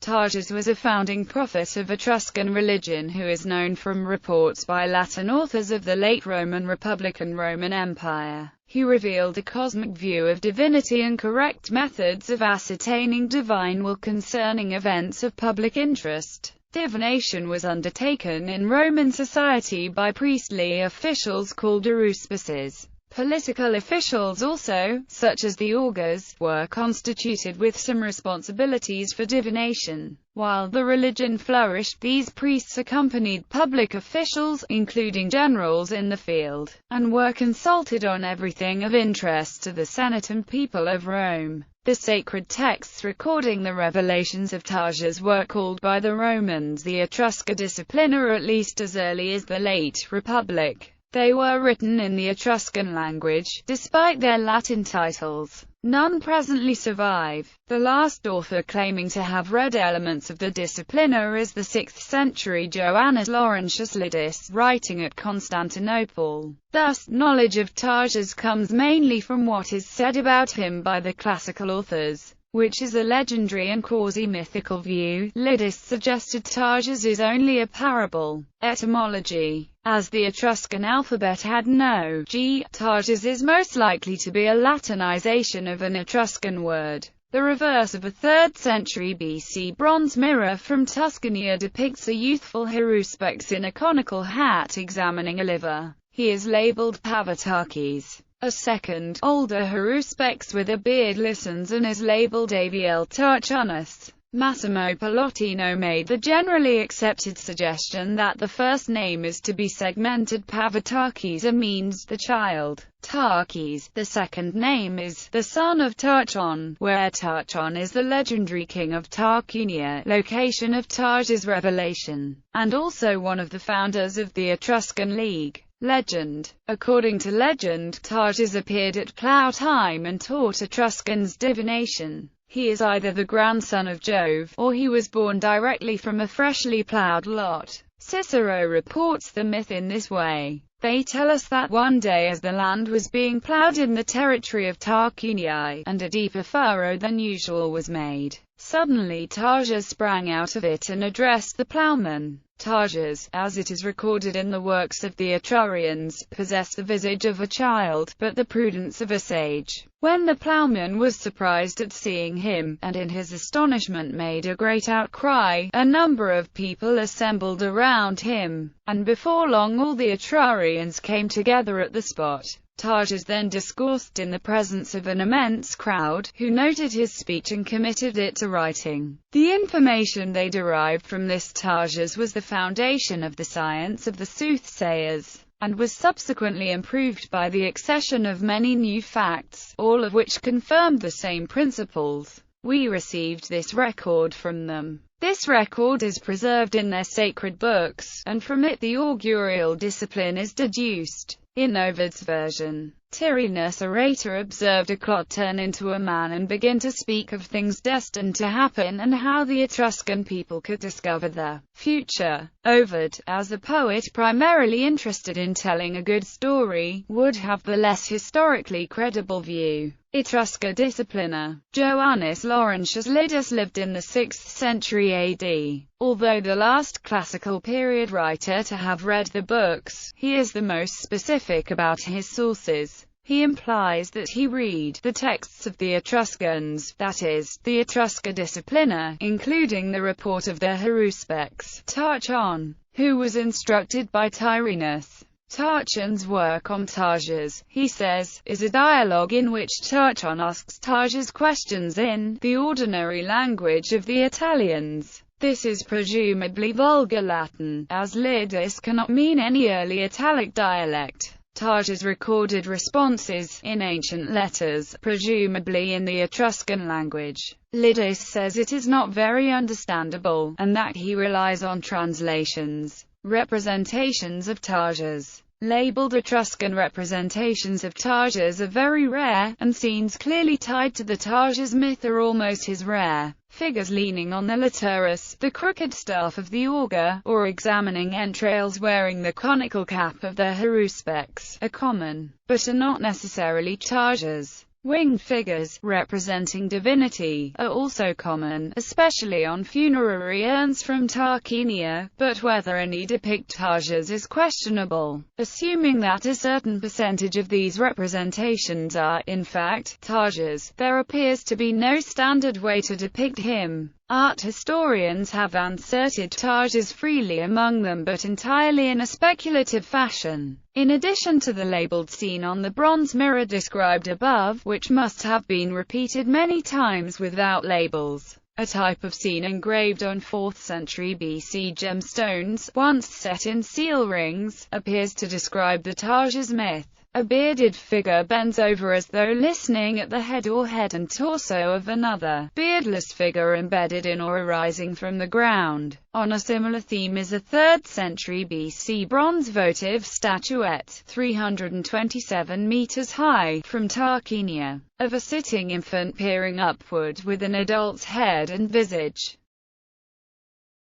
Targes was a founding prophet of Etruscan religion who is known from reports by Latin authors of the late Roman Republic and Roman Empire. He revealed a cosmic view of divinity and correct methods of ascertaining divine will concerning events of public interest. Divination was undertaken in Roman society by priestly officials called haruspices. Political officials also, such as the augurs, were constituted with some responsibilities for divination. While the religion flourished, these priests accompanied public officials, including generals in the field, and were consulted on everything of interest to the Senate and people of Rome. The sacred texts recording the revelations of Targes were called by the Romans the Etrusca Disciplina, or at least as early as the late Republic. They were written in the Etruscan language, despite their Latin titles. None presently survive. The last author claiming to have read elements of the Disciplina is the 6th century Joannes Laurentius Lydus, writing at Constantinople. Thus, knowledge of Targes comes mainly from what is said about him by the classical authors, which is a legendary and quasi-mythical view. Lydus suggested Targes is only a parable. Etymology. As the Etruscan alphabet had no G, Targes is most likely to be a Latinization of an Etruscan word. The reverse of a 3rd century BC bronze mirror from Tuscany depicts a youthful haruspex in a conical hat examining a liver. He is labeled Pavatakis. A second, older haruspex with a beard listens and is labeled Aviel Tarchunus. Massimo Pallottino made the generally accepted suggestion that the first name is to be segmented Pavatakis means the child. Tarches. The second name is the son of Tarchon, where Tarchon is the legendary king of Tarquinia, location of Targes' revelation, and also one of the founders of the Etruscan League. Legend. According to legend, Targes appeared at plough time and taught Etruscans divination. He is either the grandson of Jove, or he was born directly from a freshly ploughed lot. Cicero reports the myth in this way. They tell us that one day as the land was being ploughed in the territory of Tarquinii, and a deeper furrow than usual was made, suddenly Targes sprang out of it and addressed the ploughman. Targes, as it is recorded in the works of the Etrurians, possessed the visage of a child, but the prudence of a sage. When the ploughman was surprised at seeing him, and in his astonishment made a great outcry, a number of people assembled around him, and before long all the Etrurians came together at the spot. Targes then discoursed in the presence of an immense crowd, who noted his speech and committed it to writing. The information they derived from this Targes was the foundation of the science of the soothsayers, and was subsequently improved by the accession of many new facts, all of which confirmed the same principles. We received this record from them. This record is preserved in their sacred books, and from it the augurial discipline is deduced. In Ovid's version, Tyrrhenus orator observed a clod turn into a man and begin to speak of things destined to happen and how the Etruscan people could discover the future. Ovid, as a poet primarily interested in telling a good story, would have the less historically credible view. Etrusca Disciplina. Joannes Laurentius Lydus lived in the 6th century AD. Although the last classical period writer to have read the books, he is the most specific about his sources. He implies that he read the texts of the Etruscans, that is, the Etrusca Disciplina, including the report of the haruspex, Tarchon, who was instructed by Tyrrhenus. Tarchon's work on Targes, he says, is a dialogue in which Tarchon asks Targes questions in the ordinary language of the Italians. This is presumably Vulgar Latin, as Lydus cannot mean any early Italic dialect. Targes recorded responses in ancient letters, presumably in the Etruscan language. Lydus says it is not very understandable, and that he relies on translations. Representations of Targes. Labeled Etruscan representations of Targes are very rare, and scenes clearly tied to the Targes myth are almost as rare. Figures leaning on the laterus, the crooked staff of the augur, or examining entrails wearing the conical cap of the haruspex, are common, but are not necessarily Targes. Winged figures, representing divinity, are also common, especially on funerary urns from Tarquinia, but whether any depict Tajas is questionable. Assuming that a certain percentage of these representations are, in fact, Tajas, there appears to be no standard way to depict him. Art historians have inserted Tajas freely among them, but entirely in a speculative fashion. In addition to the labeled scene on the bronze mirror described above, which must have been repeated many times without labels, a type of scene engraved on 4th century BC gemstones, once set in seal rings, appears to describe the Tajas myth. A bearded figure bends over as though listening at the head or head and torso of another beardless figure embedded in or arising from the ground. On a similar theme is a 3rd century BC bronze votive statuette, 327 meters high, from Tarquinia, of a sitting infant peering upward with an adult's head and visage.